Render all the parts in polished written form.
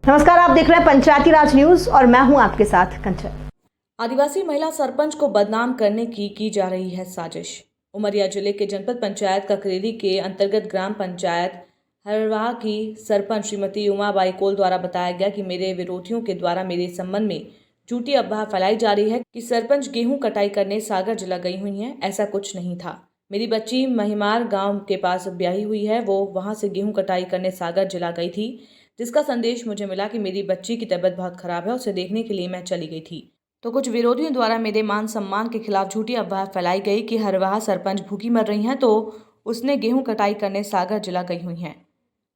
नमस्कार, आप देख रहे हैं पंचायती राज न्यूज और मैं हूं आपके साथ कंचन। आदिवासी महिला सरपंच को बदनाम करने की जा रही है साजिश। उमरिया जिले के जनपद पंचायत ककरेली के अंतर्गत ग्राम पंचायत हरवाह की सरपंच श्रीमती उमाबाई कोल द्वारा बताया गया कि मेरे विरोधियों के द्वारा मेरे संबंध में झूठी अफवाह फैलाई जा रही है कि सरपंच गेहूं कटाई करने सागर जिला गई हुई हैं। ऐसा कुछ नहीं था। मेरी बच्ची महिमार गांव के पास ब्याही हुई है। वो वहां से गेहूं कटाई करने सागर जिला गई थी, जिसका संदेश मुझे मिला कि मेरी बच्ची की तबीयत बहुत खराब है। उसे देखने के लिए मैं चली गई थी तो कुछ विरोधियों द्वारा मेरे मान सम्मान के खिलाफ झूठी अफवाह फैलाई गई कि हरवाह सरपंच भूखी मर रही हैं, तो उसने गेहूं कटाई करने सागर जिला गई हुई हैं।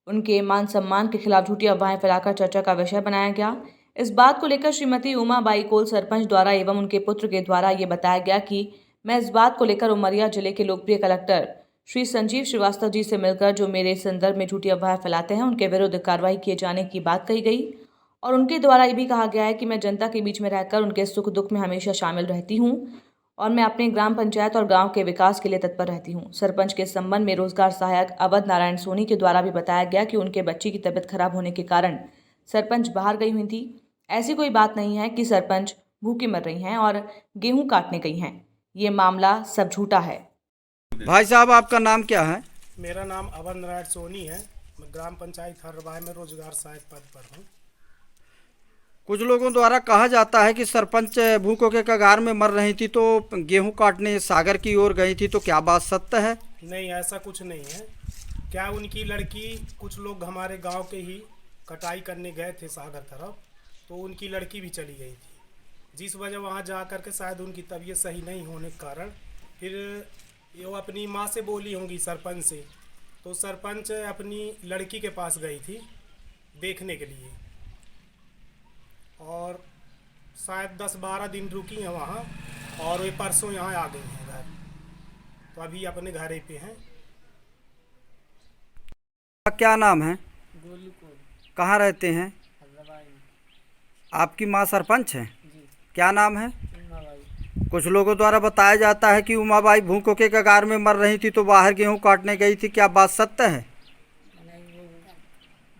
उनके मान सम्मान के खिलाफ झूठी अफवाहें फैलाकर चर्चा का विषय बनाया गया। इस बात को लेकर श्रीमती उमाबाई कोल सरपंच द्वारा एवं उनके पुत्र के द्वारा ये बताया गया कि मैं इस बात को लेकर उमरिया जिले के लोकप्रिय कलेक्टर श्री संजीव श्रीवास्तव जी से मिलकर जो मेरे संदर्भ में झूठी अफवाह फैलाते हैं उनके विरुद्ध कार्रवाई किए जाने की बात कही गई। और उनके द्वारा ये भी कहा गया है कि मैं जनता के बीच में रहकर उनके सुख दुख में हमेशा शामिल रहती हूँ और मैं अपने ग्राम पंचायत और गांव के विकास के लिए तत्पर रहती हूँ। सरपंच के संबंध में रोजगार सहायक अवध नारायण सोनी के द्वारा भी बताया गया कि उनके बच्ची की तबीयत खराब होने के कारण सरपंच बाहर गई हुई थी। ऐसी कोई बात नहीं है कि सरपंच भूखी मर रही हैं और गेहूं काटने गई हैं। ये मामला सब झूठा है। भाई साहब, आपका नाम क्या है? मेरा नाम अवध नारायण सोनी है। मैं ग्राम पंचायत हरवाह में रोजगार सहायक पद पर हूँ। कुछ लोगों द्वारा कहा जाता है कि सरपंच भूखों के कगार में मर रही थी तो गेहूं काटने सागर की ओर गई थी, तो क्या बात सत्य है? नहीं, ऐसा कुछ नहीं है। क्या उनकी लड़की, कुछ लोग हमारे गांव के ही कटाई करने गए थे सागर तरफ, तो उनकी लड़की भी चली गई थी, जिस वजह वहां जा कर के शायद उनकी तबीयत सही नहीं होने के कारण फिर वो अपनी माँ से बोली होंगी सरपंच से, तो सरपंच अपनी लड़की के पास गई थी देखने के लिए और शायद 10-12 दिन रुकी हैं वहाँ और वे परसों यहाँ आ गई हैं घर। तो अभी अपने घरे पे हैं। क्या नाम है? गोलू को कहाँ रहते हैं? हरवाह में। आपकी माँ सरपंच है? जी, क्या नाम है? उमाबाई। कुछ लोगों द्वारा बताया जाता है कि उमाबाई भूखों के कगार में मर रही थी तो बाहर गेहूं काटने गई थी, क्या बात सत्य है? नहीं, वो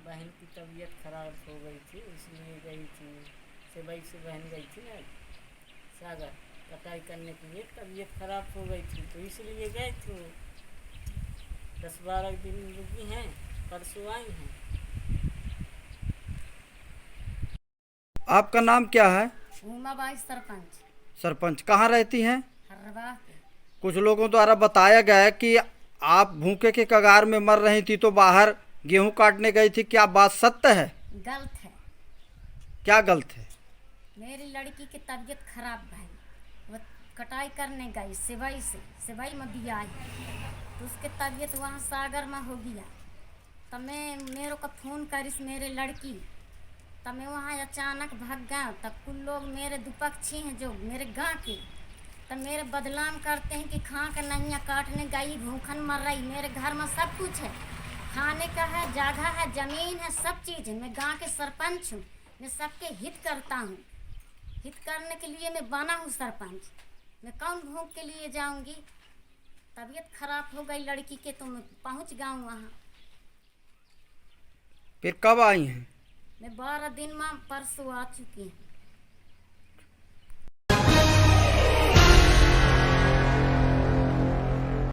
बहन की तबीयत खराब हो गई थी, इसलिए गई थी। सेवई से बहन गई थी ना सागर कटाई करने के लिए, तबीयत खराब हो गई थी तो इसलिए गए थे। 10-12 दिन रुकी हैं, परसों आई हैं। आपका नाम क्या है? उमाबाई सरपंच सरपंच कहाँ रहती हैं? हरवाह के। कुछ लोगों द्वारा बताया गया है कि आप भूखे के कगार में मर रही थी तो बाहर गेहूं काटने गई थी, क्या बात सत्य है? गलत है। क्या गलत है? मेरी लड़की की तबीयत खराब भाई, वो कटाई करने गई सेवई से, सेवई में भी आई तो उसके तबीयत वहाँ सागर में हो गया। तब मैं मेरे को फ़ोन करिस मेरे लड़की, तब मैं वहाँ अचानक भाग गया। तब कुछ लोग मेरे दुपक्षी हैं जो मेरे गाँव के, तब मेरे बदनाम करते हैं कि खा के नैया काटने गई, भूखन मर रही। मेरे घर में सब कुछ है, खाने का है, जगह है, ज़मीन है, सब चीज़ है। मैं गांव के सरपंच हूँ, मैं सबके हित करता हूँ। हित करने के लिए मैं बना हूँ सरपंच। मैं कौन भूख के लिए जाऊँगी? तबीयत खराब हो गई लड़की के तो मैं पहुँच गया हूँ वहाँ। फिर कब आई हैं? मैं 12 दिन में परसों आ चुकी हूँ।